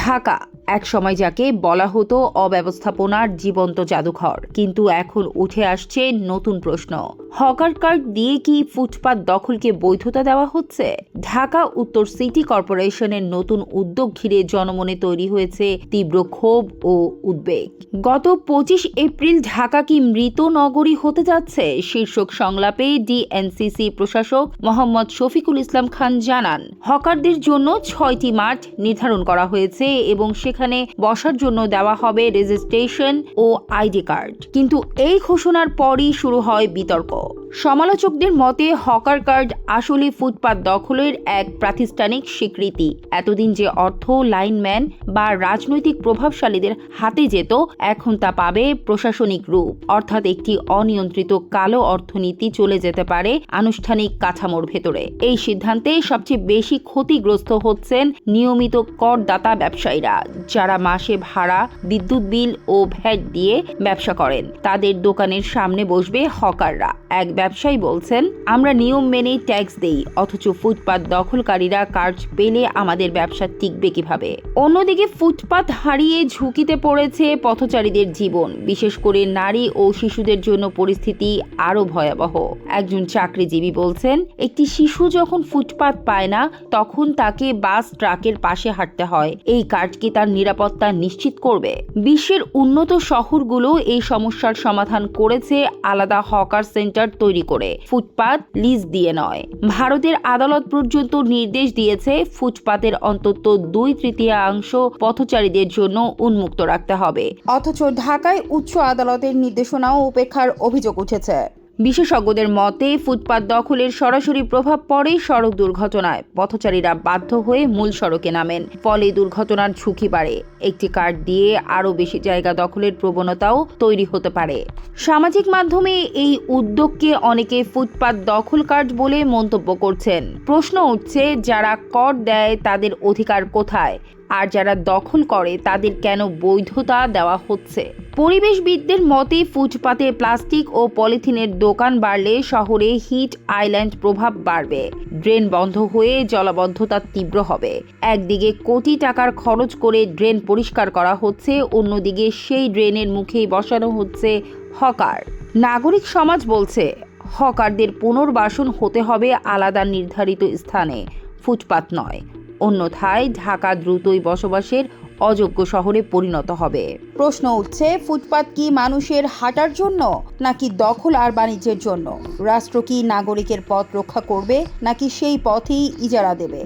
ঢাকা এক সময় যাকে বলা হতো অব্যবস্থাপনার জীবন্ত জাদুঘর, কিন্তু এখন উঠে আসছে নতুন প্রশ্ন। হকার কার্ড দিয়ে কি ফুটপাত দখলকে বৈধতা দেওয়া হচ্ছে? ঢাকা উত্তর সিটি কর্পোরেশনের নতুন উদ্যোগ ঘিরে জনমনে তৈরি হয়েছে তীব্র ক্ষোভ ও উদ্বেগ। গত 25 এপ্রিল ঢাকা কি মৃত নগরী হতে যাচ্ছে শীর্ষক সংলাপে ডিএনসিসি প্রশাসক মোহাম্মদ শফিকুল ইসলাম খান জানান, হকারদের জন্য 6টি মাঠ নির্ধারণ করা হয়েছে এবং সেখানে বসার জন্য দেওয়া হবে রেজিস্ট্রেশন ও আইডি কার্ড। কিন্তু এই ঘোষণার পরই শুরু হয় বিতর্ক। সমালোচকদের মতে হকার কার্ড আসলে ফুটপাত দখলের এক প্রাতিষ্ঠানিক স্বীকৃতি। এতদিন যে অর্থ লাইনম্যান বা রাজনৈতিক প্রভাবশালীদের হাতে যেত, এখন তা পাবে প্রশাসনিক রূপ, অর্থাৎ একটি অনিয়ন্ত্রিত কালো অর্থনীতি চলে যেতে পারে আনুষ্ঠানিক কাঠামোর ভেতরে। এই সিদ্ধান্তে সবচেয়ে বেশি ক্ষতিগ্রস্ত হচ্ছেন নিয়মিত করদাতা ব্যবসায়ীরা, যারা মাসে ভাড়া, বিদ্যুৎ বিল ও ভ্যাট দিয়ে ব্যবসা করেন। তাদের দোকানের সামনে বসবে হকাররা। এক ব্যবসায়ী বলছেন, আমরা নিয়ম মেনে ট্যাক্স দেই, অথচ ফুটপাত দখলকারীরা কার্ড পেলে আমাদের ব্যবসা টিকবে কিভাবে? অন্যদিকে ফুটপাত হারিয়ে ঝুঁকিতে পড়েছে পথচারীদের জীবন, বিশেষ করে নারী ও শিশুদের জন্য পরিস্থিতি আরো ভয়াবহ। একজন চাকরিজীবী বলছেন, একটি শিশু যখন ফুটপাত পায় না, তখন তাকে বাস ট্রাকের পাশে হাঁটতে হয়। এই কার্ড কি তার নিরাপত্তা নিশ্চিত করবে? বিশ্বের উন্নত শহরগুলো এই সমস্যার সমাধান করেছে আলাদা হকার সেন্টার তৈরি করে, ফুটপাত লিজ দিয়ে নয়। ভারতের আদালত পর্যন্ত নির্দেশ দিয়েছে ফুটপাতের অন্তত 2/3 পথচারীদের জন্য উন্মুক্ত রাখতে হবে। অথচ ঢাকায় উচ্চ আদালতের নির্দেশনাও উপেক্ষার অভিযোগ উঠেছে। বিশেষজ্ঞদের মতে ফুটপাত দখলের সরাসরি প্রভাব পড়ে সড়ক দুর্ঘটনায়। পথচারীরা বাধ্য হয়ে মূল সড়কে নামেন, ফলে দুর্ঘটনার ঝুঁকি বাড়ে। একটি কার্ড দিয়ে আরও বেশি জায়গা দখলের প্রবণতাও তৈরি হতে পারে। সামাজিক মাধ্যমে এই উদ্যোগকে অনেকে ফুটপাত দখল কার্ড বলে মন্তব্য করছেন। প্রশ্ন উঠছে, যারা কর দেয় তাদের অধিকার কোথায়, আর যারা দখল করে তাদের কেন বৈধতা দেওয়া হচ্ছে? পরিবেশবিদদের মতে ফুটপাতে প্লাস্টিক ও পলিথিনের দোকান বাড়লে শহরে হিট আইল্যান্ড প্রভাব বাড়বে, ড্রেন বন্ধ হয়ে জলাবদ্ধতা তীব্র হবে। একদিকে কোটি টাকার খরচ করে ড্রেন পরিষ্কার করা হচ্ছে, অন্যদিকে সেই ড্রেনের মুখেই বসানো হচ্ছে হকার। নাগরিক সমাজ বলছে, হকারদের পুনর্বাসন হতে হবে আলাদা নির্ধারিত স্থানে, ফুটপাত নয়। অন্যথায় ঢাকা দ্রুতই বসবাসের অযোগ্য শহরে পরিণত হবে। প্রশ্ন উঠছে, ফুটপাত কি মানুষের হাঁটার জন্য, নাকি দখল আর বাণিজ্যের জন্য? রাষ্ট্র কি নাগরিকের পথ রক্ষা করবে, নাকি সেই পথই ইজারা দেবে?